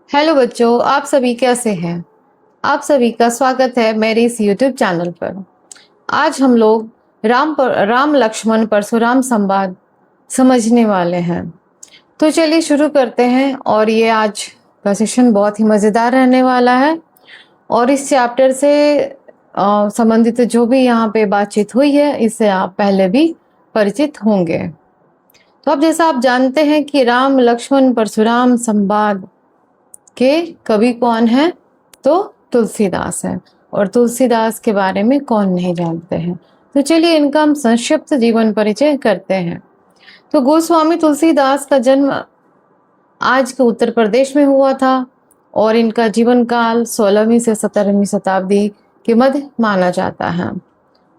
Hello बच्चों, आप सभी कैसे हैं। आप सभी का स्वागत है मेरे इस यूट्यूब चैनल पर। आज हम लोग राम लक्ष्मण परशुराम संवाद समझने वाले हैं। तो चलिए शुरू करते हैं। और ये आज का सेशन बहुत ही मज़ेदार रहने वाला है। और इस चैप्टर से संबंधित जो भी यहाँ पे बातचीत हुई है, इससे आप पहले भी परिचित होंगे। तो अब जैसा आप जानते हैं कि राम लक्ष्मण परशुराम संवाद के कवि कौन है, तो तुलसीदास है। और तुलसीदास के बारे में कौन नहीं जानते हैं। तो चलिए इनका हम संक्षिप्त जीवन परिचय करते हैं। तो गोस्वामी तुलसीदास का जन्म आज के उत्तर प्रदेश में हुआ था और इनका जीवन काल 16वीं से 17वीं शताब्दी के मध्य माना जाता है।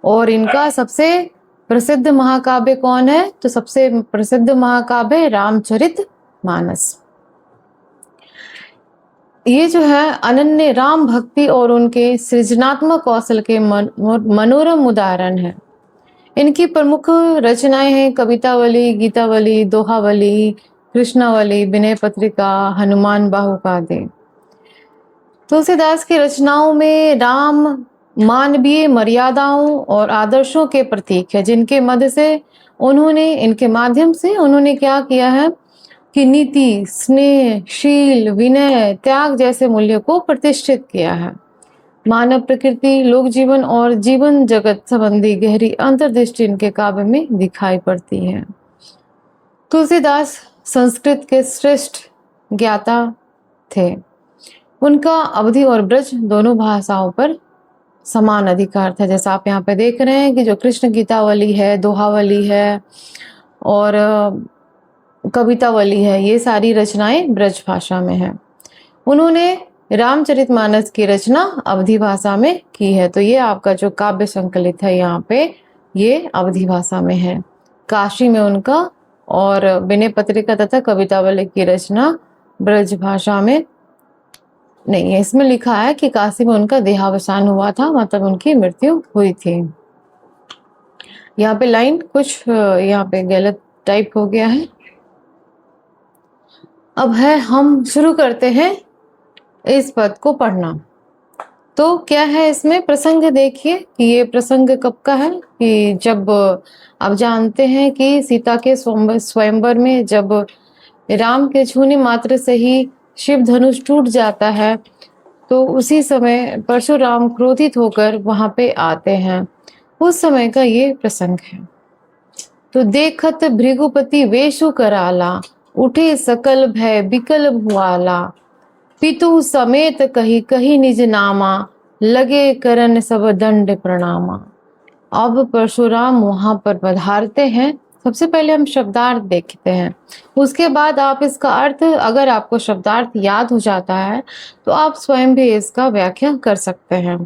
और इनका सबसे प्रसिद्ध महाकाव्य कौन है, तो सबसे प्रसिद्ध महाकाव्य रामचरित मानस। ये जो है अनन्य राम भक्ति और उनके सृजनात्मक कौशल के मनोरम उदाहरण है। इनकी प्रमुख रचनाएं हैं कवितावली, गीतावली, दोहावली, कृष्णावली, विनय पत्रिका, हनुमान बाहुकाव्य। तुलसीदास की रचनाओं में राम मानवीय मर्यादाओं और आदर्शों के प्रतीक है, जिनके मध्य से इनके माध्यम से उन्होंने क्या किया है कि नीति, स्नेह, शील, विनय, त्याग जैसे मूल्यों को प्रतिष्ठित किया है। मानव प्रकृति, लोक जीवन और जीवन जगत संबंधी गहरी अंतर्दृष्टि इनके काव्य में दिखाई पड़ती है। तुलसीदास संस्कृत के श्रेष्ठ ज्ञाता थे। उनका अवधी और ब्रज दोनों भाषाओं पर समान अधिकार था। जैसा आप यहाँ पे देख रहे हैं कि जो कृष्ण गीतावली है, दोहावली है और कवितावली है, ये सारी रचनाएं ब्रज भाषा में है। उन्होंने रामचरितमानस की रचना अवधी भाषा में की है। तो ये आपका जो काव्य संकलित है यहाँ पे, ये अवधी भाषा में है। काशी में उनका और विनय पत्रिका तथा कवितावली की रचना ब्रज भाषा में नहीं है। इसमें लिखा है कि काशी में उनका देहावसान हुआ था, मतलब उनकी मृत्यु हुई थी। यहाँ पे लाइन कुछ यहाँ पे गलत टाइप हो गया है। अब है, हम शुरू करते हैं इस पद को पढ़ना। तो क्या है इसमें प्रसंग, देखिए कि ये प्रसंग कब का है कि जब आप जानते हैं कि सीता के स्वयंवर में जब राम के छूने मात्र से ही शिव धनुष टूट जाता है, तो उसी समय परशुराम क्रोधित होकर वहां पे आते हैं। उस समय का ये प्रसंग है। तो देखत भृगुपति वेशु कराला, उठे सकल भय बिकल भुआला, पितु समेत कही कही निज नामा, लगे करन सब दंड प्रणामा। अब परशुराम वहां पर पधारते हैं। सबसे पहले हम शब्दार्थ देखते हैं, उसके बाद आप इसका अर्थ, अगर आपको शब्दार्थ याद हो जाता है तो आप स्वयं भी इसका व्याख्या कर सकते हैं।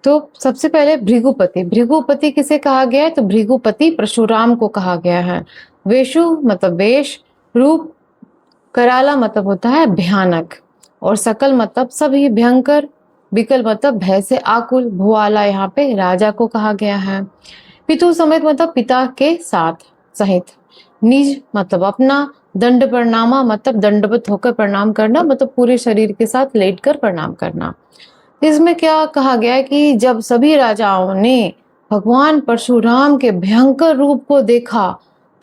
तो सबसे पहले भृगुपति, भृगुपति किसे कहा गया है, तो भृगुपति परशुराम को कहा गया है। वेशु मतलब वेश, रूप, कराला मतलब होता है भयानक, और सकल मतलब सभी भयंकर, विकल मतलब भय से आकुल, भुआला यहाँ पे राजा को कहा गया है। पितु समेत मतलब पिता के साथ सहित, निज मतलब अपना, दंड प्रणामा मतलब दंडवत होकर प्रणाम करना, मतलब पूरे शरीर के साथ लेटकर प्रणाम करना। इसमें क्या कहा गया है कि जब सभी राजाओं ने भगवान परशुराम के भयंकर रूप को देखा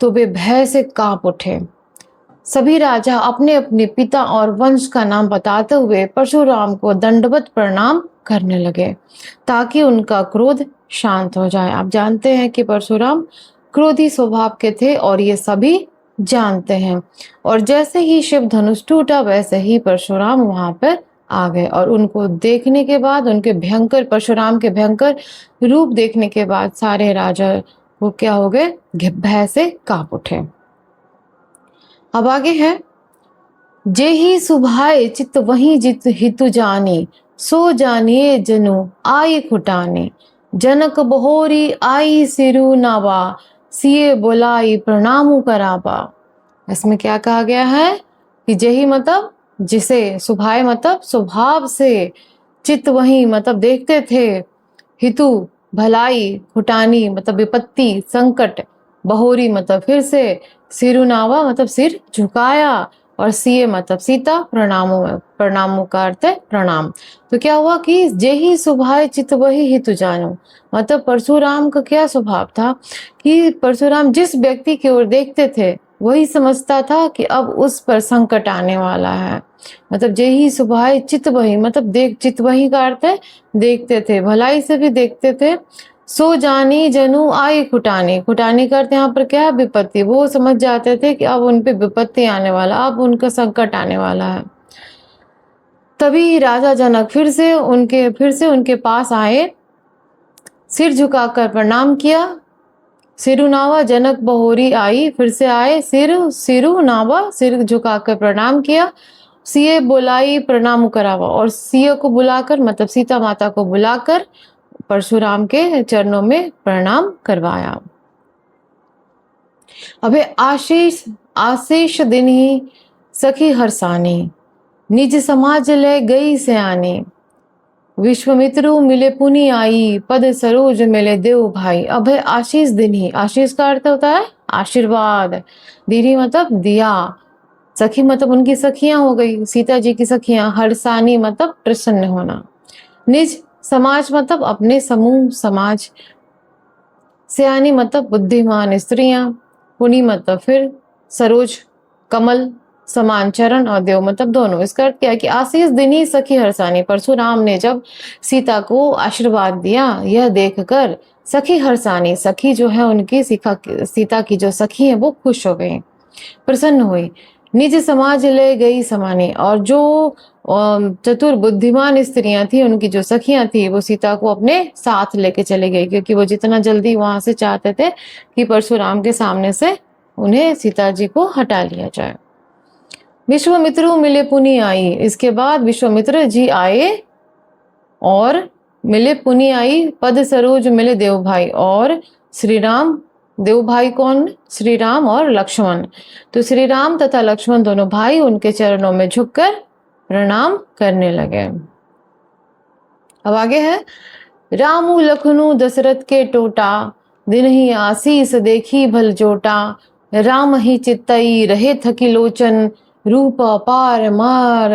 तो वे भय से कांप उठे। सभी राजा अपने अपने पिता और वंश का नाम बताते हुए परशुराम को दंडवत प्रणाम करने लगे ताकि उनका क्रोध शांत हो जाए। आप जानते हैं कि परशुराम क्रोधी स्वभाव के थे और ये सभी जानते हैं। और जैसे ही शिव धनुष टूटा वैसे ही परशुराम वहां पर आ गए, और उनको देखने के बाद, उनके भयंकर, परशुराम के भयंकर रूप देखने के बाद सारे राजा वो क्या हो गए, भय से कांप उठे। अब आगे है, जे ही सुभाए चित वही जित हितु जानी, सो जानिए जनु आई खुटानी, जनक बहोरी आई सिरु नावा, सिए बोलाई प्रणामु कराबा। इसमें क्या कहा गया है कि जेही मतलब जिसे, सुभाए मतलब स्वभाव से, चित वही मतलब देखते थे, हितु भलाई, खुटानी मतलब विपत्ति संकट, बहोरी मतलब फिर से, सिरुनावा मतलब सिर झुकाया, और सीए मतलब सीता, प्रणामों का अर्थ है प्रणाम। तो क्या हुआ कि जेहि सुभाए चित वही हितु जानो, मतलब परशुराम का क्या स्वभाव था कि परशुराम जिस व्यक्ति की ओर देखते थे वही समझता था कि अब उस पर संकट आने वाला है। मतलब जेहि सुभाए चित वही, मतलब देख, चित वही का अर्थ है देखते थे, भलाई से भी देखते थे। सो जानी जनु आई खुटानी, खुटानी का अर्थ यहाँ पर क्या है विपत्ति, वो समझ जाते थे कि अब उन पे विपत्ति आने वाला, अब उनका संकट आने वाला है। तभी राजा जनक फिर से उनके पास आए, सिर झुकाकर प्रणाम किया। सिरुनावा जनक बहोरी आई, फिर से आए, सिरुनावा सिर झुकाकर प्रणाम किया। सीए बुलाई प्रणाम करावा, और सीए को बुलाकर मतलब सीता माता को बुलाकर परशुराम के चरणों में प्रणाम करवाया। अबे आशीष आशीष दिन ही सखी हरसानी, निज समाज ले गई सयानी। विश्वामित्रु मिले पुनि आई, पद सरोज मिले देव भाई। अभय आशीष दिन ही, आशीष का अर्थ होता है आशीर्वाद, दीनी मतलब दिया, सखी मतलब उनकी सखियां हो गई, सीता जी की सखियां, हरसानी मतलब प्रसन्न होना, निज समाज मतलब अपने समूह समाज, सयानी मतलब बुद्धिमान स्त्रियां, पुनि मतलब फिर, सरोज कमल, समान चरण, और देव मतलब दोनों। इसका अर्थ क्या है कि आशीष दिन ही सखी हरसानी, परशुराम ने जब सीता को आशीर्वाद दिया यह देखकर सखी हरसानी, सखी जो है उनकी सीता की जो सखी है वो खुश हो गई, प्रसन्न हुई। निज समाज ले गई समानी, और जो चतुर बुद्धिमान स्त्रियां थी उनकी जो सखियां थी वो सीता को अपने साथ लेके चले गई, क्योंकि वो जितना जल्दी वहां से चाहते थे कि परशुराम के सामने से उन्हें सीता जी को हटा लिया जाए। विश्वामित्र मिले पुनि आई, इसके बाद विश्वामित्र जी आए और मिले पुनि आई, पद सरोज मिले देव भाई, और श्री राम, देव भाई कौन, श्री राम और लक्ष्मण, तो श्री राम तथा लक्ष्मण दोनों भाई उनके चरणों में झुककर प्रणाम करने लगे। अब आगे है, रामू लखनू दशरथ के टोटा, दिन ही आशीष देखी भल जोटा। राम ही चित्तई रहे थकी लोचन, रूप अपार मार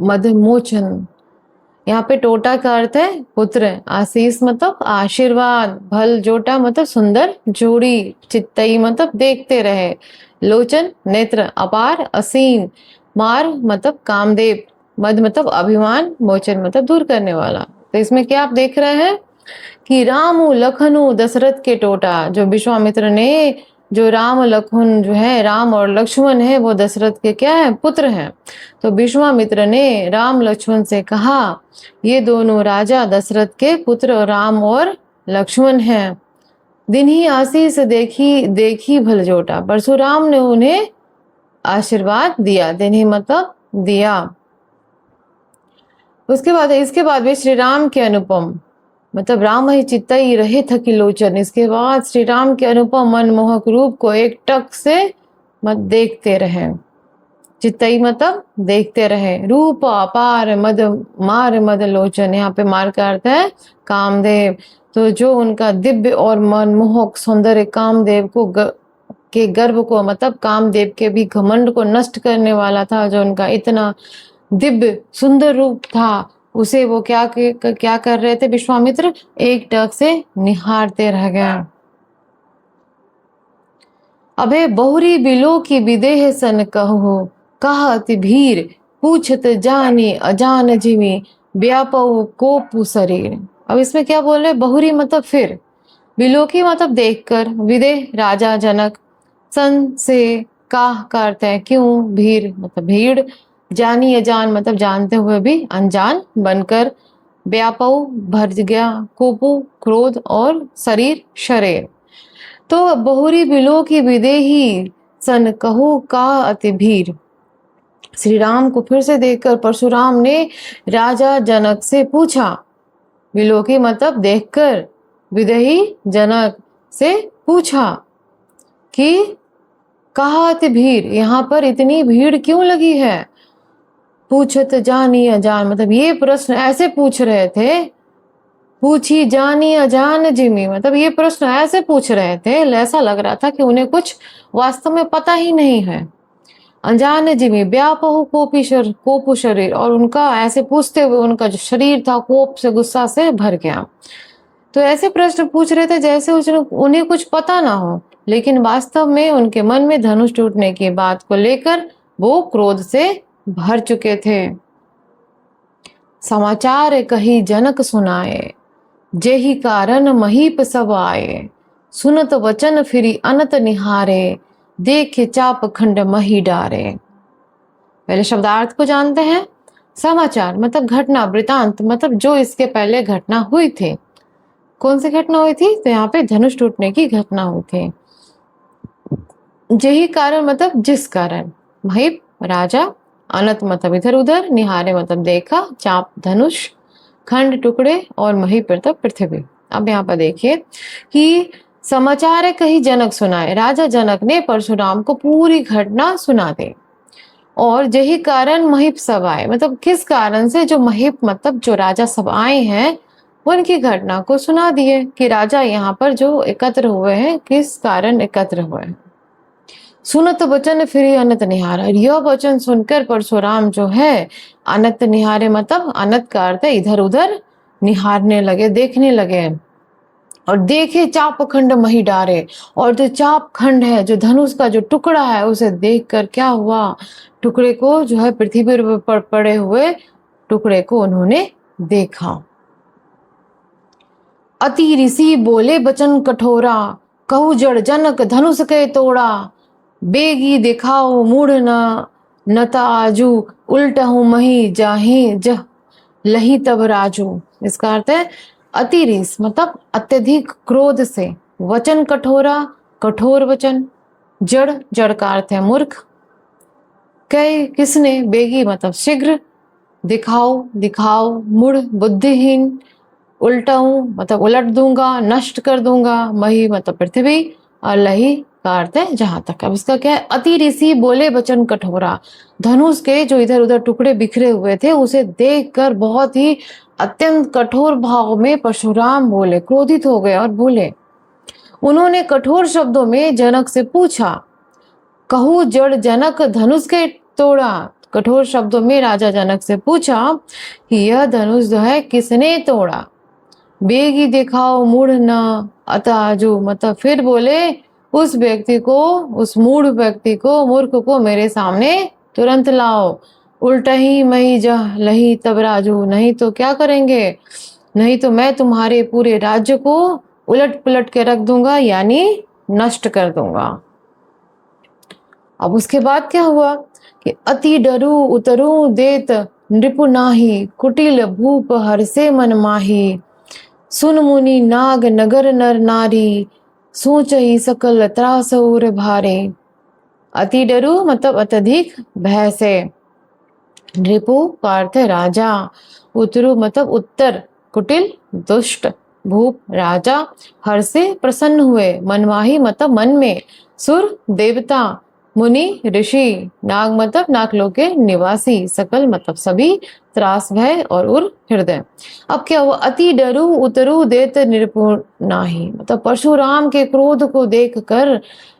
मदमोचन। यहाँ पे टोटा का अर्थ है पुत्र, आशीष मतलब आशीर्वाद, भल जोटा मतलब सुंदर जोड़ी, चित्तई मतलब देखते रहे, लोचन नेत्र, अपार असीम, मार मतलब कामदेव, मद मतलब अभिमान, मोचन मतलब दूर करने वाला। तो इसमें क्या आप देख रहे हैं कि रामू लखनऊ दशरथ के टोटा, जो विश्वामित्र ने, जो राम लखन जो है, राम और लक्ष्मण है वो दशरथ के क्या है, पुत्र हैं। तो विश्वामित्र ने राम लक्ष्मण से कहा ये दोनों राजा दशरथ के पुत्र राम और लक्ष्मण हैं। दिन ही आशीष देखी भल जोटा, परशुराम ने उन्हें आशीर्वाद दिया, दिन ही मतलब दिया। इसके बाद भी श्री राम के अनुपम मतलब राम ही चित्तई रहे थकी लोचन, इसके बाद श्री राम के अनुपम मनमोहक रूप को एक टक से मत देखते रहे, चित्तई मतलब देखते रहे, रूप अपार मद मार मद लोचन, यहाँ पे मार का अर्थ है कामदेव। तो जो उनका दिव्य और मनमोहक सौंदर्य कामदेव को के गर्भ को मतलब कामदेव के भी घमंड को नष्ट करने वाला था, जो उनका इतना दिव्य सुंदर रूप था, उसे वो क्या कर रहे थे विश्वामित्र, एक टक से निहारते रह गए। अबे बहुरी बिलो की विदेह सन कहो, कहत भीर पूछत जानी अजान जिमी, व्यापऊ कोपु शरीर। अब इसमें क्या बोल रहे, बहुरी मतलब फिर, बिलो की मतलब देखकर, विदेह राजा जनक, सन से, काह का अर्थ है क्यों, भीर मतलब भीड़, जानी अजान मतलब जानते हुए भी अनजान बनकर, व्यापऊ भर गया, कोपु क्रोध, और शरीर शरीर। तो बहुरी बिलो की विदेही सन कहू का अति भीर, श्री राम को फिर से देखकर परशुराम ने राजा जनक से पूछा, बिलो की मतलब देखकर, विदेही जनक से पूछा कि कहा अति भीड़, यहाँ पर इतनी भीड़ क्यों लगी है। पूछत जानी अजान मतलब ये प्रश्न ऐसे पूछ रहे थे, पूछी जानी अजान जिमी मतलब ये प्रश्न ऐसे पूछ रहे थे, ऐसा लग रहा था कि उन्हें कुछ वास्तव में पता ही नहीं है। अनजान जिमी व्यापहु कोपु शरीर, और उनका ऐसे पूछते हुए उनका जो शरीर था कोप से, गुस्सा से भर गया। तो ऐसे प्रश्न पूछ रहे थे जैसे उन्हें कुछ पता ना हो, लेकिन वास्तव में उनके मन में धनुष टूटने की बात को लेकर वो क्रोध से भर चुके थे। समाचार कही जनक सुनाए, जेहि कारण महीप सब आए। सुनत वचन फिरी अनत निहारे, देख चाप खंड मही डारे। पहले शब्दार्थ को जानते हैं। समाचार मतलब घटना, वृतांत मतलब जो इसके पहले घटना हुई थी। कौन सी घटना हुई थी? तो यहाँ पे धनुष टूटने की घटना हुई थी। यही कारण मतलब जिस कारण, महीप राजा, अनत मतलब इधर उधर, निहारे मतलब देखा, चाप धनुष, खंड टुकड़े, और मही मतलब पृथ्वी। अब यहाँ पर देखिए कि समाचार कही जनक सुनाए, राजा जनक ने परशुराम को पूरी घटना सुना दी। और यही कारण महीप सब आए, मतलब किस कारण से, जो महीप मतलब जो राजा सब आए हैं उनकी घटना को सुना दिए कि राजा यहाँ पर जो एकत्र हुए हैं किस कारण एकत्र हुए हैं। सुनत वचन फिर अनत निहारे, यह वचन सुनकर परशुराम जो है अनत निहारे, मतलब अनत का अर्थ है इधर उधर निहारने लगे, देखने लगे। और देखे चाप खंड मही डारे, और जो चाप खंड है, जो धनुष का जो टुकड़ा है, उसे देखकर क्या हुआ, टुकड़े को जो है पृथ्वी पर पड़े हुए टुकड़े को उन्होंने देखा। अति ऋषि बोले बचन कठोरा, कहू जड़ जनक धनुष के तोड़ा। बेगी दिखाओ मूढ़ नता आजू, उल्टहु मही जाही जह लही तब राजू। इसका अर्थ है अतिरीस मतलब अत्यधिक क्रोध से, वचन कठोरा कठोर वचन, जड़ जड़ का अर्थ है मूर्ख, कई किसने, बेगी मतलब शीघ्र, दिखाओ दिखाओ, मुड़ बुद्धिहीन, उल्टाऊं मतलब उलट दूंगा, नष्ट कर दूंगा, मही मतलब पृथ्वी, और लही का अर्थ है जहां तक। अब इसका क्या है, अति ऋषि बोले वचन कठोरा, धनुष के जो इधर उधर टुकड़े बिखरे हुए थे उसे देखकर बहुत ही अत्यंत कठोर भाव में परशुराम बोले, क्रोधित हो गए और बोले। उन्होंने कठोर शब्दों में जनक से पूछा, कहूँ जड़ जनक धनुष के तोड़ा। कठोर शब्दों में राजा जनक से पूछा कि यह धनुष जो है किसने तोड़ा। बेगी दिखाओ मूढ़ न अताजू, मतलब फिर बोले उस व्यक्ति को, उस मूढ़ व्यक्ति को, मूर्ख को मेरे सामने तुरंत लाओ। उल्टा ही मई जह लही तब राजू, नहीं तो क्या करेंगे, नहीं तो मैं तुम्हारे पूरे राज्य को उलट पुलट के रख दूंगा, यानी नष्ट कर दूंगा। अब उसके बाद क्या हुआ कि अति डरू उतरू देत नृपु नाही, कुटिल भूप हर्षे मन माही। सुन मुनि नाग नगर नर नारी, सोच ही सकल त्रास और भारे। अति डरू मतलब अत्यधिक भय से, नृपु का अर्थ है राजा, उतरु मतलब उत्तर, कुटिल दुष्ट, भूप राजा, हर्षे प्रसन्न हुए, मनमाही मतलब मन में, सुर देवता, मुनि ऋषि, नाग मतलब नागलोक के निवासी, सकल मतलब सभी, त्रास भय, और उर हृदय। अब क्या हुआ, अति डरू उतरू देत निरपुर नाही, मतलब परशुराम के क्रोध को देखकर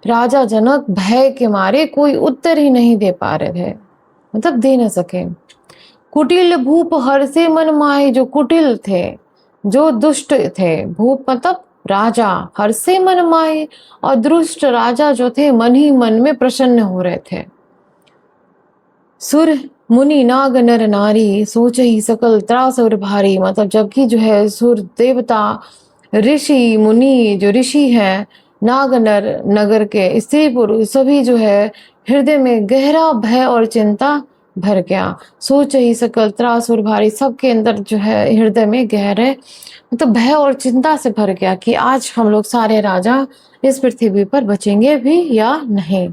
राजा जनक भय के मारे कोई उत्तर ही नहीं दे पा रहे थे, मतलब दे न सके। कुटिल भूप हर्षे मन माहे, जो कुटिल थे, जो दुष्ट थे, भूप मतलब राजा, हर्षे मन माहे, और दुष्ट राजा जो थे मन ही मन में प्रसन्न हो रहे थे। सुर मुनि नाग नर नारी, सोच ही सकल त्रास और भारी, मतलब जबकि जो है सुर देवता, ऋषि मुनि जो ऋषि हैं, नाग नर नगर के स्त्री पुरुष सभी जो है हृदय में गहरा भय और चिंता भर गया। सोच ही सकल त्रास और भारी, सबके अंदर जो है हृदय में गहरे मतलब भय और चिंता से भर गया कि आज हम लोग सारे राजा इस पृथ्वी पर बचेंगे भी या नहीं।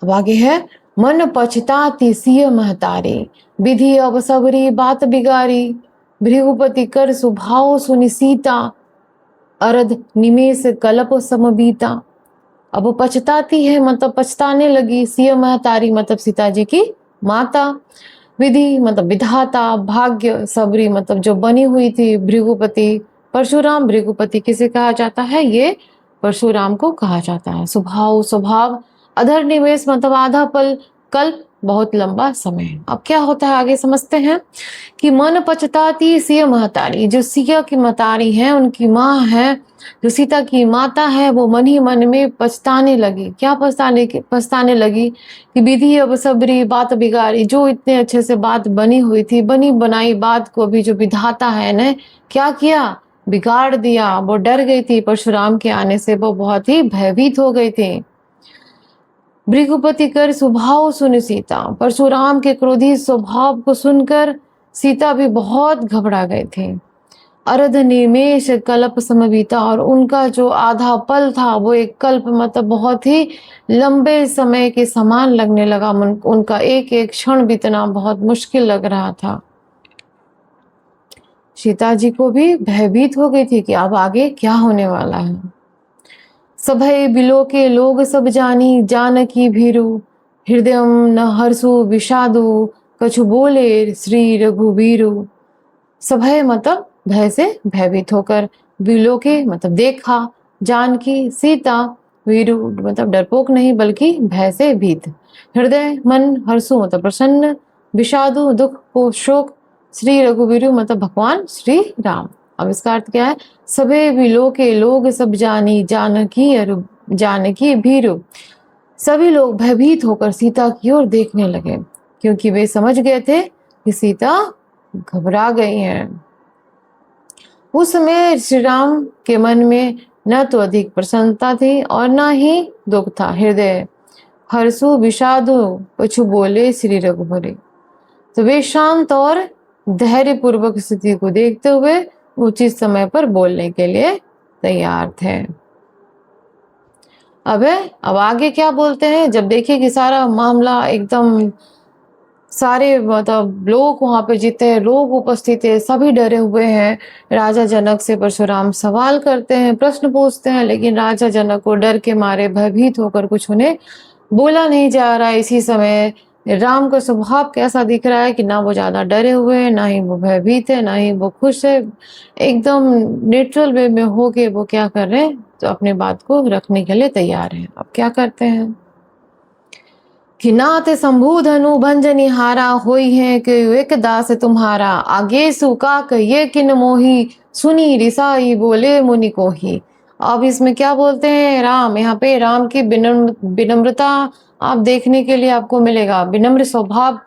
अब आगे है, मन पछताती सिय महतारी, विधि अब सबरी बात बिगारी। भृगुपति कर सुभाव सुनि सीता, अरध निमेष कलप समबीता। अब वो पछताती है मतलब पछताने लगी, सिय महतारी मतलब सीता जी की माता, विधि मतलब विधाता, भाग्य, सबरी मतलब जो बनी हुई थी, भृगुपति, परशुराम भृगुपति किसे कहा जाता है, ये परशुराम को कहा जाता है। स्वभाव स्वभाव अधर निमेष मतलब आधा पल, कल्प बहुत लंबा समय। अब क्या होता है आगे समझते हैं कि मन पछताती सिय महतारी, जो सिया की महतारी है, उनकी माँ है, जो सीता की माता है, वो मन ही मन में पछताने लगी। क्या पछताने लगी कि विधि अब सबरी बात बिगाड़ी, जो इतने अच्छे से बात बनी हुई थी, बनी बनाई बात को भी जो विधाता है ने क्या किया, बिगाड़ दिया। वो डर गई थी परशुराम के आने से, वो बहुत ही भयभीत हो गई थी। भृगुपति कर स्वभाव सुन सीता, परशुराम के क्रोधी स्वभाव को सुनकर सीता भी बहुत घबरा गए थे। अर्ध निमेष कल्प समबीता, और उनका जो आधा पल था वो एक कल्प मतलब बहुत ही लंबे समय के समान लगने लगा। उनका एक एक क्षण बीतना बहुत मुश्किल लग रहा था। सीता जी को भी भयभीत हो गई थी कि अब आगे क्या होने वाला है। सभय बिलो के लोग सब जानी, जानकी भीरु हृदय न हर्षु विषादु, कछु बोले श्री रघुवीरु। सभय मतलब भय से भयभीत होकर, बिलो के मतलब देखा, जानकी सीता, वीरु मतलब डरपोक नहीं बल्कि भय से भीत, हृदय मन हर्षु मतलब प्रसन्न, विषादु दुख को शोक, श्री रघुवीरु मतलब भगवान श्री राम। अब इसका अर्थ क्या है, सभे बिलो के लोग सब जानी, जानकी भीरु। सभी लोग भयभीत होकर सीता की ओर देखने लगे, क्योंकि वे समझ गए थे कि सीता घबरा गई हैं। उस समय श्री राम के मन में न तो अधिक प्रसन्नता थी और न ही दुख था। हृदय हर्षु विषादु कछु बोले श्री रघुबरे, तो वे शांत और धैर्य पूर्वक स्थिति को देखते हुए उचित समय पर बोलने के लिए तैयार थे। अब आगे क्या बोलते हैं, जब देखिए कि सारा मामला एकदम, सारे मतलब लोग वहां पे जितने लोग उपस्थित है सभी डरे हुए हैं। राजा जनक से परशुराम सवाल करते हैं, प्रश्न पूछते हैं, लेकिन राजा जनक को डर के मारे भयभीत होकर कुछ उन्हें बोला नहीं जा रहा है। इसी समय राम का स्वभाव कैसा दिख रहा है कि ना वो ज्यादा डरे हुए हैं, ना ही वो भयभीत है, ना ही वो खुश है। एकदम न्यूट्रल वे में हो के वो क्या कर रहे हैं, तो अपने बात को रखने के लिए तैयार हैं। अब क्या करते हैं कि नाथ शंभु धनु भंजनिहारा, होई है कि एक दास तुम्हारा, आगे सुका कहिए किन मोही, सुनी रिसाई बोले मुनि को ही। अब इसमें क्या बोलते हैं राम, यहाँ पे राम की विनम्रता आप देखने के लिए आपको मिलेगा, विनम्र स्वभाव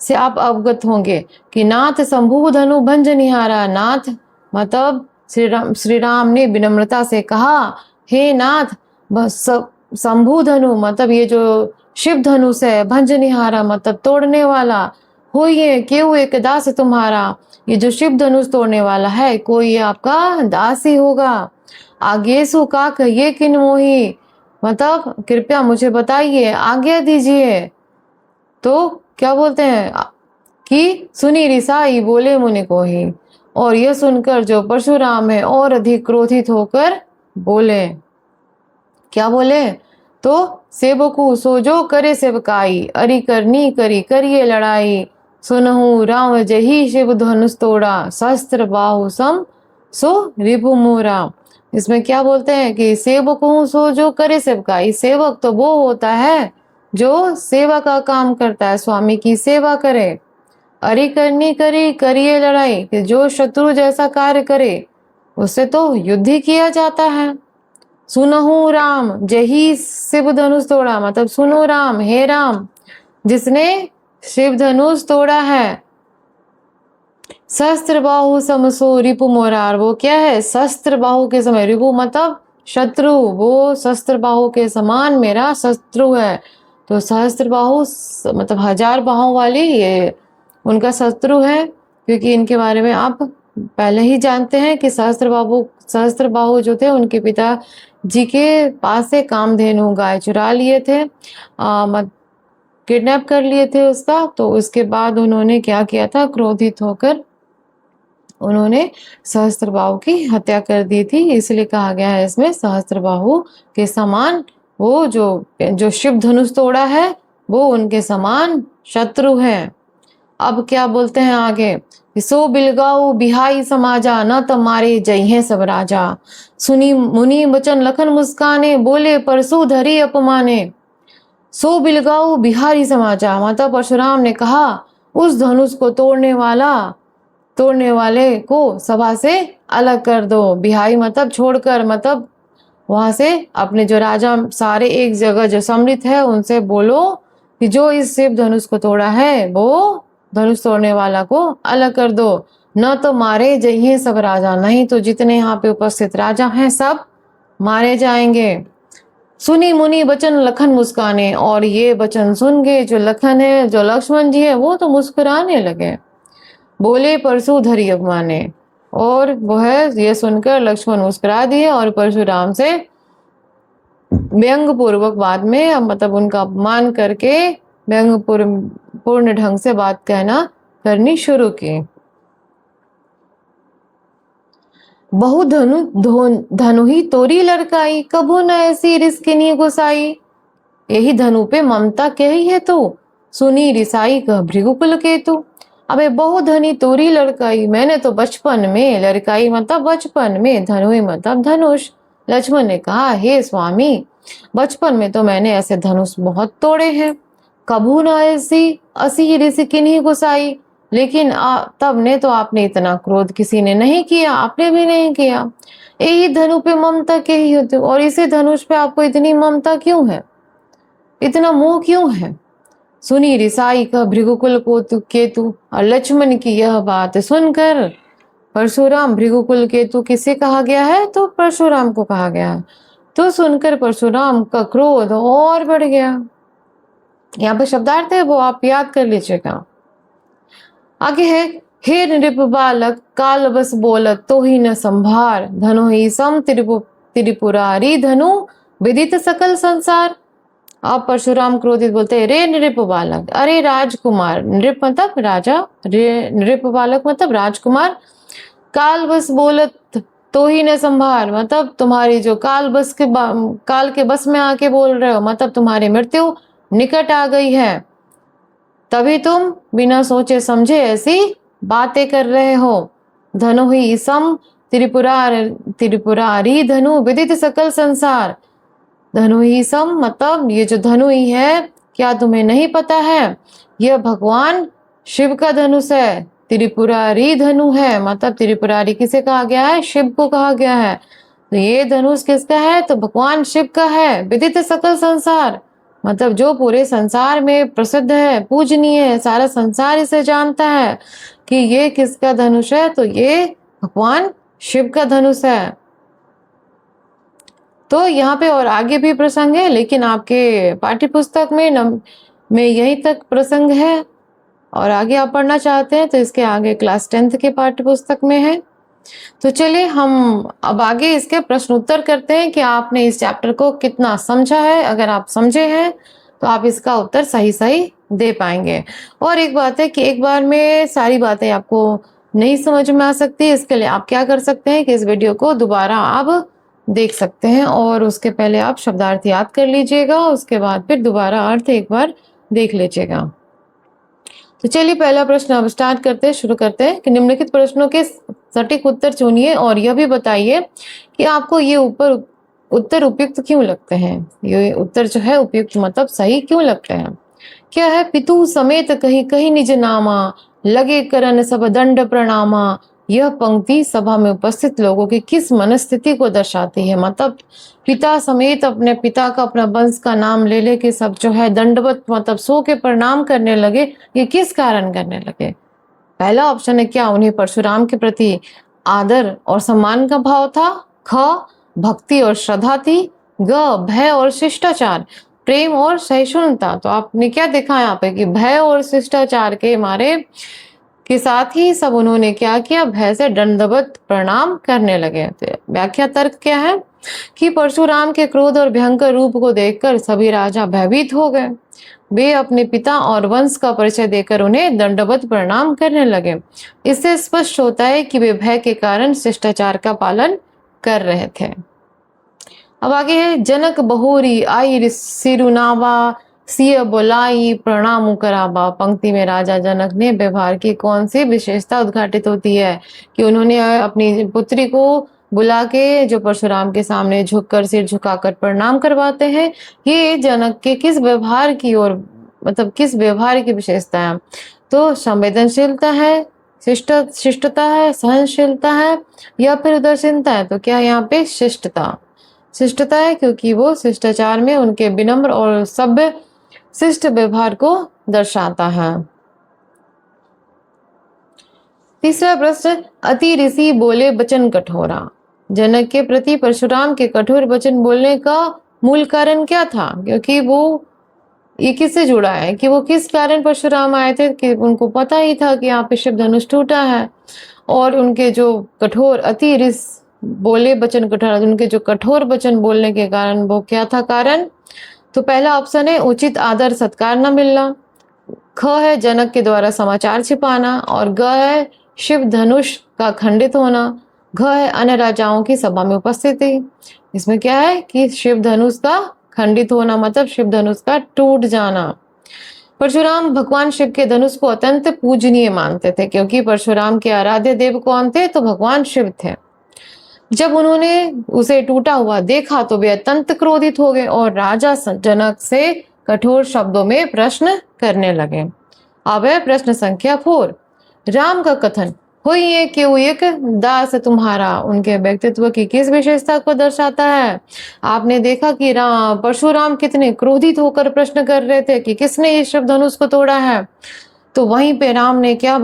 से आप अवगत होंगे कि नाथ शंभु धनु भंजनिहारा। नाथ मतलब श्री राम ने विनम्रता से कहा, हे नाथ, शंभु धनु मतलब ये जो शिव धनुष है, भंजनिहारा मतलब तोड़ने वाला, होइए क्यों एक दास तुम्हारा, ये जो शिव धनुष तोड़ने वाला है कोई आपका दास ही होगा। आगे सु का कहिए किन मोही, मतलब कृपया मुझे बताइए, आज्ञा दीजिए। तो क्या बोलते हैं कि सुनी रिसाई बोले मुनि को ही, और यह सुनकर जो परशुराम है और अधिक क्रोधित होकर बोले, क्या बोले, तो सेवकु सो जो करे सेवकाई, अरि करनी करी करिए लड़ाई, सुनहु राम जही शिव धनुष तोड़ा, शस्त्र बाहु सम सो रिपु मोरा। इसमें क्या बोलते हैं कि सेवकु सो जो करे सेवकाई, सेवक तो वो होता है जो सेवा का काम करता है, स्वामी की सेवा करे। अरि करनी करी करिए लड़ाई, कि जो शत्रु जैसा कार्य करे उससे तो युद्ध ही किया जाता है। सुनहु राम जही शिव धनुष तोड़ा, मतलब सुनो राम, हे राम जिसने शिव धनुष तोड़ा है। शस्त्र बाहु समसो रिपु मोरार, वो क्या है, शस्त्र बाहु के समय, रिपु मतलब शत्रु, वो शस्त्र बाहु के समान मेरा शत्रु है। तो सहस्त्र बाहु मतलब 1000 बाहों वाली ये उनका शत्रु है, क्योंकि इनके बारे में आप पहले ही जानते हैं कि सहस्त्र बाहु जो थे उनके पिता जी के पास से कामधेनु गाय चुरा लिए थे, किडनैप कर लिए थे उसका। तो उसके बाद उन्होंने क्या किया था, क्रोधित होकर उन्होंने सहस्त्रबाहु की हत्या कर दी थी। इसलिए कहा गया है इसमें सहस्त्रबाहु के समान, वो जो शिव धनुष तोड़ा है वो उनके समान शत्रु है। अब क्या बोलते हैं आगे, सो बिलगाऊ बिहाई समाजा, न तमारे जय है सब राजा, सुनी मुनि वचन लखन मुस्काने, बोले परसु धरी अपमाने। सो बिलगाऊ बिहारी समाचा, माता परशुराम ने कहा उस धनुष को तोड़ने वाले को सभा से अलग कर दो। बिहारी मतलब छोड़कर, मतलब वहां से अपने जो राजा सारे एक जगह जो सम्मिलित है उनसे बोलो कि जो इस शिव धनुष को तोड़ा है वो धनुष तोड़ने वाला को अलग कर दो, न तो मारे जाइए सब राजा, नहीं तो जितने यहाँ पे उपस्थित राजा हैं सब मारे जाएंगे। सुनी मुनि बचन लखन मुस्काने, और ये वचन सुन के जो लखन है, जो लक्ष्मण जी है, वो तो मुस्कुराने लगे। बोले परशु धरी अभिमाने, और वह ये सुनकर लक्ष्मण मुस्कुरा दिए और परशुराम से व्यंग पूर्वक बाद में मतलब उनका अपमान करके व्यंग पूर्ण ढंग से बात करनी शुरू की। बहु धनु ही तोरी लड़काई, कभू न ऐसी रिस्किनी गुसाई। यही धनु पे ममता कही है तो, सुनी रिसाई कह भृगुकुल केतु। अबे बहुधनी तोरी लड़काई, मैंने तो बचपन में, लड़काई मतलब बचपन में, धनुई मतलब धनुष। लक्ष्मण ने कहा हे स्वामी, बचपन में तो मैंने ऐसे धनुष बहुत तोड़े हैं, कभू न ऐसी असी रिस्किनी गुसाई, लेकिन तब ने तो आपने इतना क्रोध किसी ने नहीं किया, आपने भी नहीं किया। यही धनु पे ममता कही होती, और इसे धनुष पे आपको इतनी ममता क्यों है, इतना मोह क्यों है। सुनी रिसाई का भृगुकुल को केतु, और लक्ष्मण की यह बात सुनकर परशुराम, भृगुकुल केतु किसे कहा गया है, तो परशुराम को कहा गया है। तो सुनकर परशुराम का क्रोध और बढ़ गया। यहाँ पे शब्दार्थ है वो आप याद कर लीजिएगा। आगे है हे नृप बालक, काल बस बोलत तो ही न संभार, धनु ही सम त्रिपुरारी धनु विदित सकल संसार। अब परशुराम क्रोधित बोलते हैं रे नृप बालक, अरे राजकुमार, नृप मतलब राजा, रे नृप बालक मतलब राजकुमार, काल बस बोलत तो ही न संभार, मतलब तुम्हारी जो काल के बस में आके बोल रहे हो, मतलब तुम्हारी मृत्यु निकट आ गई है, तभी तुम बिना सोचे समझे ऐसी बातें कर रहे हो। धनु ही सम त्रिपुरारी धनु विदित सकल संसार। धनु ही सम मतलब ये जो धनु ही है, क्या तुम्हें नहीं पता है, यह भगवान शिव का धनुष है। त्रिपुरारी धनु है, मतलब त्रिपुरारी किसे कहा गया है, शिव को कहा गया है। तो ये धनुष किसका है, तो भगवान शिव का है। विदित सकल संसार मतलब जो पूरे संसार में प्रसिद्ध है, पूजनीय है, सारा संसार इसे जानता है कि ये किसका धनुष है, तो ये भगवान शिव का धनुष है। तो यहाँ पे और आगे भी प्रसंग है, लेकिन आपके पाठ्य पुस्तक में यही तक प्रसंग है, और आगे आप पढ़ना चाहते हैं तो इसके आगे क्लास 10th के पाठ्य पुस्तक में है। तो चलिए हम अब आगे इसके प्रश्न उत्तर करते हैं कि आपने इस चैप्टर को कितना समझा है। अगर आप समझे हैं तो आप इसका उत्तर सही सही दे पाएंगे। और एक बात है कि एक बार में सारी बातें आपको नहीं समझ में आ सकती, इसके लिए आप क्या कर सकते हैं कि इस वीडियो को दोबारा आप देख सकते हैं, और उसके पहले आप शब्दार्थ याद कर लीजिएगा, उसके बाद फिर दोबारा अर्थ एक बार देख लीजिएगा। तो चलिए पहला प्रश्न अब स्टार्ट करते हैं, शुरू करते हैं कि निम्नलिखित प्रश्नों के सटीक उत्तर चुनिए और यह भी बताइए कि आपको ये उत्तर उपयुक्त क्यों लगते हैं। ये उत्तर जो है उपयुक्त मतलब सही क्यों लगते हैं। क्या है, पितु समेत कहीं कहीं निज नामा, लगे करन सब दंड प्रणामा। यह पंक्ति सभा में उपस्थित लोगों की किस मनस्थिति को दर्शाती है, मतलब पिता समेत अपने पिता का, अपना वंश का नाम ले ले के सब जो है दंडवत मतलब सो के प्रणाम करने लगे, ये किस कारण करने लगे। पहला ऑप्शन है क्या, उन्हें परशुराम के प्रति आदर और सम्मान का भाव था, ख भक्ति और श्रद्धा थी, ग भय और शिष्टाचार, प्रेम और सहिष्णुता। तो आपने क्या देखा यहाँ पे कि भय और शिष्टाचार के मारे के साथ ही सब उन्होंने क्या किया, भय से दंडवत प्रणाम करने लगे। तो व्याख्या तर्क क्या है कि परशुराम के क्रोध और भयंकर रूप को देखकर सभी राजा भयभीत हो गए। वे अपने पिता और वंश का परिचय देकर उन्हें दंडवत प्रणाम करने लगे। इससे स्पष्ट होता है कि वे भय के कारण शिष्टाचार का पालन कर रहे थे। अब आगे है, जनक बहुरी आई सिरुनावा, सिय बोलाई प्रणाम कराबा। पंक्ति में राजा जनक ने व्यवहार की कौन सी विशेषता उद्घाटित होती है कि उन्होंने अपनी पुत्री को बुला के जो परशुराम के सामने झुककर सिर झुकाकर प्रणाम करवाते हैं, ये जनक के किस व्यवहार की ओर मतलब किस व्यवहार की विशेषता है? तो संवेदनशीलता है, शिष्टता है, सहनशीलता है या फिर उदासीनता है? तो क्या यहाँ पे शिष्टता है, क्योंकि वो शिष्टाचार में उनके विनम्र और सभ्य शिष्ट व्यवहार को दर्शाता है। तीसरा प्रश्न, अति ऋषि बोले वचन कठोरा। जनक के प्रति परशुराम के कठोर वचन बोलने का मूल कारण क्या था? क्योंकि वो ये किससे जुड़ा है कि वो किस कारण परशुराम आए थे, कि उनको पता ही था कि यहाँ पे शिव धनुष टूटा है, और उनके जो कठोर अति ऋष बोले वचन कठोर, उनके जो कठोर वचन बोलने के कारण वो क्या था कारण? तो पहला ऑप्शन है उचित आदर सत्कार न मिलना, ख है जनक के द्वारा समाचार छिपाना, और ग है शिव धनुष का खंडित होना, घ है अन्य राजाओं की सभा में उपस्थिति। इसमें क्या है कि शिव धनुष का खंडित होना मतलब शिव धनुष का टूट जाना। परशुराम भगवान शिव के धनुष को अत्यंत पूजनीय मानते थे, क्योंकि परशुराम के आराध्य देव कौन थे? तो भगवान शिव थे। जब उन्होंने उसे टूटा हुआ देखा तो वे अत्यंत क्रोधित हो गए और राजा जनक से कठोर शब्दों में प्रश्न करने लगे। अब है प्रश्न संख्या 4। राम का कथन हुई है क्यों एक दास तुम्हारा उनके व्यक्तित्व की किस विशेषता को दर्शाता है? आपने देखा कि परशुराम कितने क्रोधित होकर प्रश्न कर रहे थे कि किसने ये शिव धनुष को तोड़ा है, तो वहीं पे राम ने क्या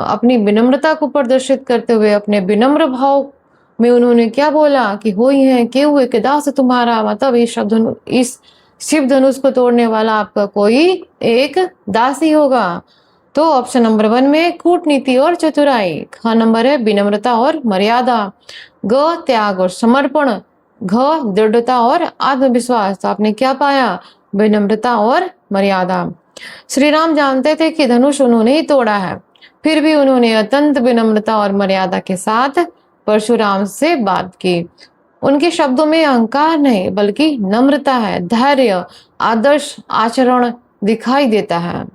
अपनी विनम्रता को प्रदर्शित करते हुए अपने विनम्र भाव में उन्होंने क्या बोला कि हुई है क्यों एक दास तुम्हारा, मतलब इस शिव धनुष को तोड़ने वाला आपका कोई एक दास ही होगा। तो ऑप्शन नंबर 1 में कूटनीति और चतुराई, ख नंबर है विनम्रता और मर्यादा, ग त्याग और समर्पण, घ दृढ़ता और आत्मविश्वास। तो आपने क्या पाया? विनम्रता और मर्यादा। श्री राम जानते थे कि धनुष उन्होंने ही तोड़ा है, फिर भी उन्होंने अत्यंत विनम्रता और मर्यादा के साथ परशुराम से बात की। उनके शब्दों में अहंकार नहीं बल्कि नम्रता है, धैर्य, आदर्श आचरण दिखाई देता है।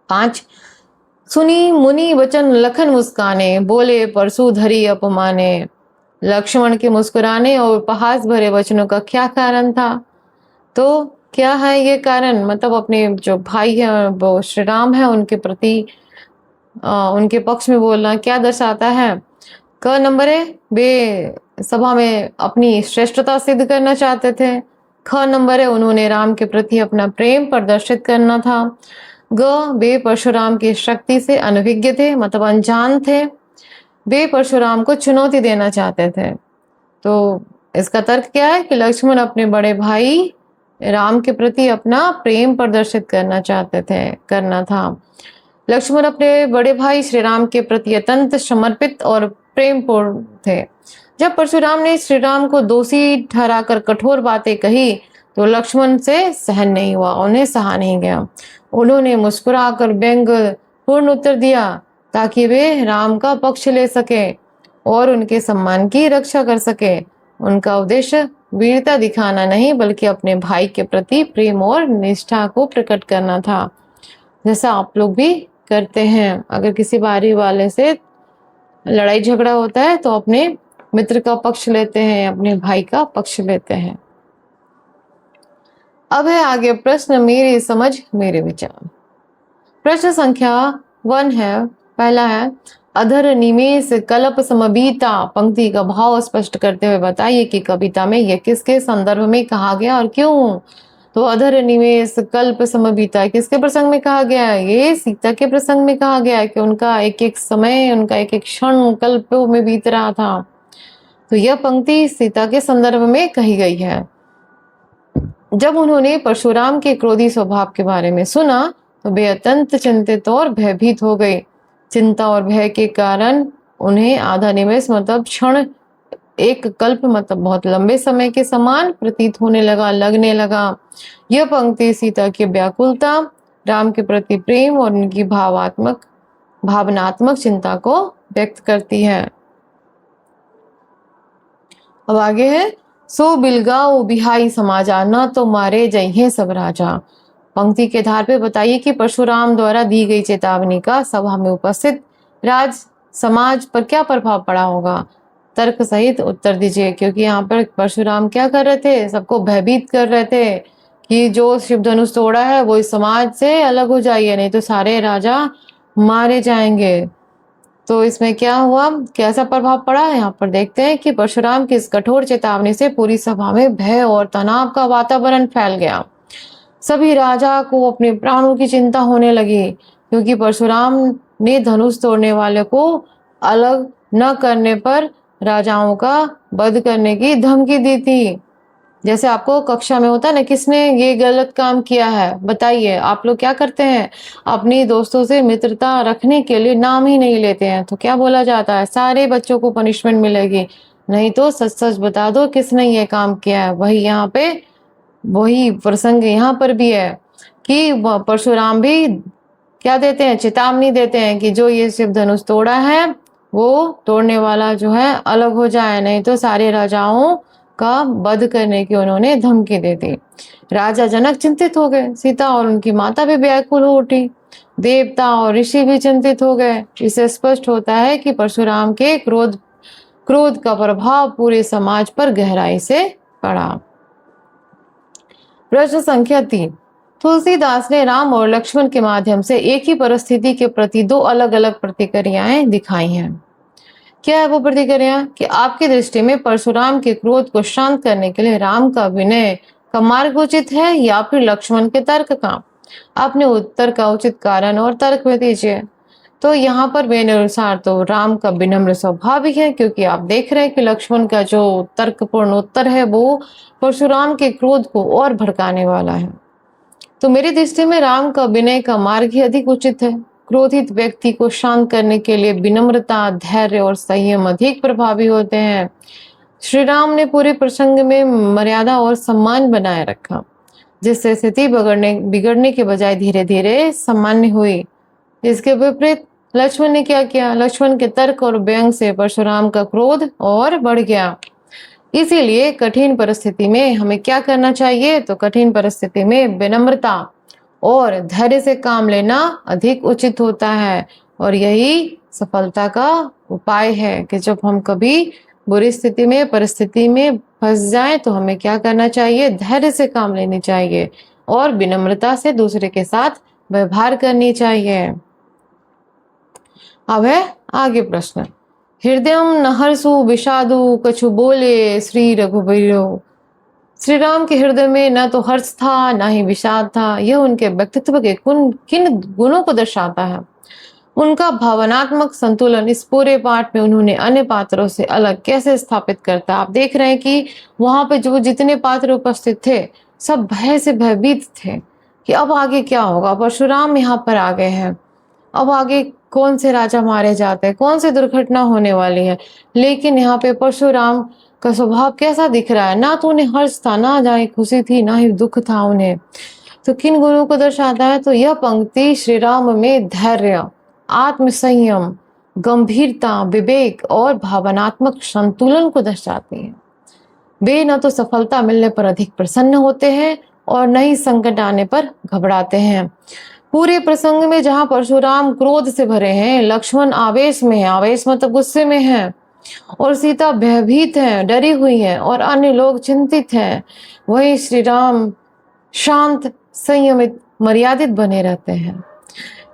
5 सुनी मुनि वचन लखन मुस्काने, बोले परशु धरी अपमाने। लक्ष्मण के मुस्कुराने और उपहास भरे वचनों का क्या कारण था? तो क्या है ये कारण? मतलब अपने जो भाई है वो श्री राम है उनके प्रति उनके पक्ष में बोलना क्या दर्शाता है? क नंबर है वे सभा में अपनी श्रेष्ठता सिद्ध करना चाहते थे। ख नंबर है उन्होंने राम के प्रति अपना प्रेम प्रदर्शित करना था। ग वे परशुराम की शक्ति से अनभिज्ञ थे, मतलब अनजान थे। वे परशुराम को चुनौती देना चाहते थे। तो इसका तर्क क्या है कि लक्ष्मण अपने बड़े भाई राम के प्रति अपना प्रेम प्रदर्शित करना था। लक्ष्मण अपने बड़े भाई श्री राम के प्रति अत्यंत समर्पित और प्रेमपूर्ण थे। जब परशुराम ने श्री राम को दोषी ठहराकर कठोर बातें कही तो लक्ष्मण से सहन नहीं हुआ, उन्हें सहा नहीं गया। उन्होंने मुस्कुराकर व्यंग पूर्ण उत्तर दिया ताकि वे राम का पक्ष ले सके और उनके सम्मान की रक्षा कर सके। उनका उद्देश्य वीरता दिखाना नहीं बल्कि अपने भाई के प्रति प्रेम और निष्ठा को प्रकट करना था, जैसा आप लोग भी करते हैं। अगर किसी बारी वाले से लड़ाई झगड़ा होता है तो अपने मित्र का पक्ष लेते हैं, अपने भाई का पक्ष लेते हैं। अब है आगे प्रश्न मेरी समझ मेरे विचार। प्रश्न संख्या 1 है, पहला है अधर निमेष कल्प समबीता पंक्ति का भाव स्पष्ट करते हुए बताइए कि कविता में यह किसके संदर्भ में कहा गया और क्यों। तो अधर निमेष कल्प समबीता किसके प्रसंग में कहा गया है? ये सीता के प्रसंग में कहा गया है कि उनका एक एक समय, उनका एक एक क्षण कल्पों में बीत रहा था। तो यह पंक्ति सीता के संदर्भ में कही गई है। जब उन्होंने परशुराम के क्रोधी स्वभाव के बारे में सुना तो वे अत्यंत चिंतित और भयभीत हो गए। चिंता और भय के कारण उन्हें आधा निमेष मतलब क्षण, एक कल्प मतलब बहुत लंबे समय के समान प्रतीत लगने लगा। यह पंक्ति सीता की व्याकुलता, राम के प्रति प्रेम और उनकी भावनात्मक चिंता को व्यक्त करती है। अब आगे है सो बिलगाओ बिहाई समाजा, न तो मारे जइहे सब राजा। पंक्ति के आधार पे बताइए कि परशुराम द्वारा दी गई चेतावनी का सभा में उपस्थित राज समाज पर क्या प्रभाव पड़ा होगा। तर्क सहित उत्तर दीजिए, क्योंकि यहाँ पर परशुराम क्या कर रहे थे, सबको भयभीत कर रहे थे कि जो शिव धनुष तोड़ा है वो इस समाज से अलग हो जाइए, नहीं तो सारे राजा मारे जाएंगे। तो इसमें क्या हुआ, कैसा प्रभाव पड़ा, यहाँ पर देखते हैं कि परशुराम की इस कठोर चेतावनी से पूरी सभा में भय और तनाव का वातावरण फैल गया। सभी राजा को अपने प्राणों की चिंता होने लगी, क्योंकि परशुराम ने धनुष तोड़ने वाले को अलग न करने पर राजाओं का वध करने की धमकी दी थी। जैसे आपको कक्षा में होता है ना, किसने ये गलत काम किया है बताइए, आप लोग क्या करते हैं, अपनी दोस्तों से मित्रता रखने के लिए नाम ही नहीं लेते हैं, तो क्या बोला जाता है, सारे बच्चों को पनिशमेंट मिलेगी, नहीं तो सच सच बता दो किसने ये काम किया है। वही यहाँ पे वही प्रसंग यहाँ पर भी है कि परशुराम भी क्या देते हैं, चेतावनी देते हैं कि जो ये शिव धनुष तोड़ा है वो तोड़ने वाला जो है अलग हो जाए, नहीं तो सारे राजाओं का वध करने की उन्होंने धमकी दे दी। राजा जनक चिंतित हो गए, सीता और उनकी माता भी व्याकुल हो उठी, देवता और ऋषि भी चिंतित हो गए। इससे स्पष्ट होता है कि परशुराम के क्रोध का प्रभाव पूरे समाज पर गहराई से पड़ा। प्रश्न संख्या 3, तुलसीदास ने राम और लक्ष्मण के माध्यम से एक ही परिस्थिति के प्रति दो अलग अलग प्रतिक्रियाएं दिखाई हैं। क्या है वो प्रतिक्रिया कि आपकी दृष्टि में परशुराम के क्रोध को शांत करने के लिए राम का विनय का मार्ग उचित है या फिर लक्ष्मण के तर्क का? अपने उत्तर का उचित कारण और तर्क में दीजिए। तो यहाँ पर मेरे अनुसार तो राम का विनम्र स्वभाव ही है, क्योंकि आप देख रहे हैं कि लक्ष्मण का जो तर्कपूर्ण उत्तर है वो परशुराम के क्रोध को और भड़काने वाला है। तो मेरी दृष्टि में राम का विनय का मार्ग ही अधिक उचित है। क्रोधित व्यक्ति को शांत करने के लिए विनम्रता, धैर्य और संयम अधिक प्रभावी होते हैं। श्री राम ने पूरे प्रसंग में मर्यादा और सम्मान बनाए रखा, जिससे स्थिति बिगड़ने के बजाय धीरे धीरे सामान्य हुई। इसके विपरीत लक्ष्मण ने क्या किया, लक्ष्मण के तर्क और व्यंग से परशुराम का क्रोध और बढ़ गया। इसीलिए कठिन परिस्थिति में हमें क्या करना चाहिए, तो कठिन परिस्थिति में विनम्रता और धैर्य से काम लेना अधिक उचित होता है, और यही सफलता का उपाय है कि जब हम कभी बुरी स्थिति में परिस्थिति में फंस जाएं तो हमें क्या करना चाहिए, धैर्य से काम लेनी चाहिए और विनम्रता से दूसरे के साथ व्यवहार करनी चाहिए। अब है आगे प्रश्न, हृदयम नहर्षु विषादु कछु बोले श्री रघुवीरो। श्री राम के हृदय में न तो हर्ष था न ही विषाद था। यह उनके व्यक्तित्व के किन गुणों को दर्शाता है? उनका भावनात्मक संतुलन इस पूरे पाठ में उन्होंने अन्य पात्रों से अलग कैसे स्थापित करता है। आप देख रहे हैं कि वहां पे जो जितने पात्र उपस्थित थे सब भय से भयभीत थे कि अब आगे क्या होगा। परशुराम यहाँ पर आ गए हैं, अब आगे कौन से राजा मारे जाते हैं, कौन सी दुर्घटना होने वाली है। लेकिन यहाँ पे परशुराम का स्वभाव कैसा दिख रहा है, ना तो उन्हें हर्ष था, ना जाए खुशी थी, ना ही दुख था उन्हें। तो किन गुणों को दर्शाता है, तो यह पंक्ति श्री राम में धैर्य, आत्म संयम, गंभीरता, विवेक और भावनात्मक संतुलन को दर्शाती है। वे न तो सफलता मिलने पर अधिक प्रसन्न होते हैं और न ही संकट आने पर घबराते हैं। पूरे प्रसंग में जहां परशुराम क्रोध से भरे हैं, लक्ष्मण आवेश में है, आवेश मतलब गुस्से में है, और सीता भयभीत है, डरी हुई है, और अन्य लोग चिंतित हैं, वही श्री राम शांत, संयमित, मर्यादित बने रहते हैं।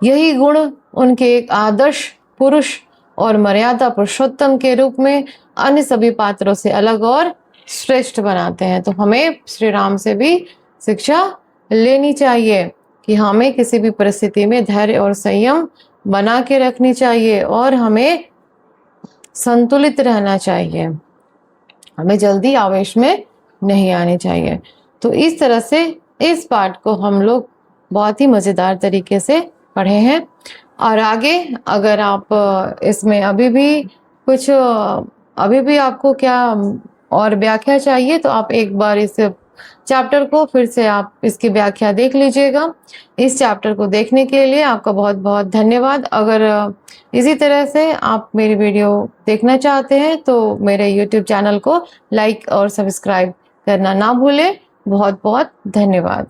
यही गुण उनके एक आदर्श पुरुष और मर्यादा पुरुषोत्तम के रूप में अन्य सभी पात्रों से अलग और श्रेष्ठ बनाते हैं। तो हमें श्री राम से भी शिक्षा लेनी चाहिए कि हमें किसी भी परिस्थिति में धैर्य और संयम बना के रखनी चाहिए और हमें संतुलित रहना चाहिए, हमें जल्दी आवेश में नहीं आनी चाहिए। तो इस तरह से इस पाठ को हम लोग बहुत ही मज़ेदार तरीके से पढ़े हैं। और आगे अगर आप इसमें अभी भी आपको क्या और व्याख्या चाहिए तो आप एक बार इस चैप्टर को फिर से आप इसकी व्याख्या देख लीजिएगा। इस चैप्टर को देखने के लिए आपका बहुत बहुत धन्यवाद। अगर इसी तरह से आप मेरी वीडियो देखना चाहते हैं तो मेरे YouTube चैनल को लाइक और सब्सक्राइब करना ना भूलें। बहुत बहुत धन्यवाद।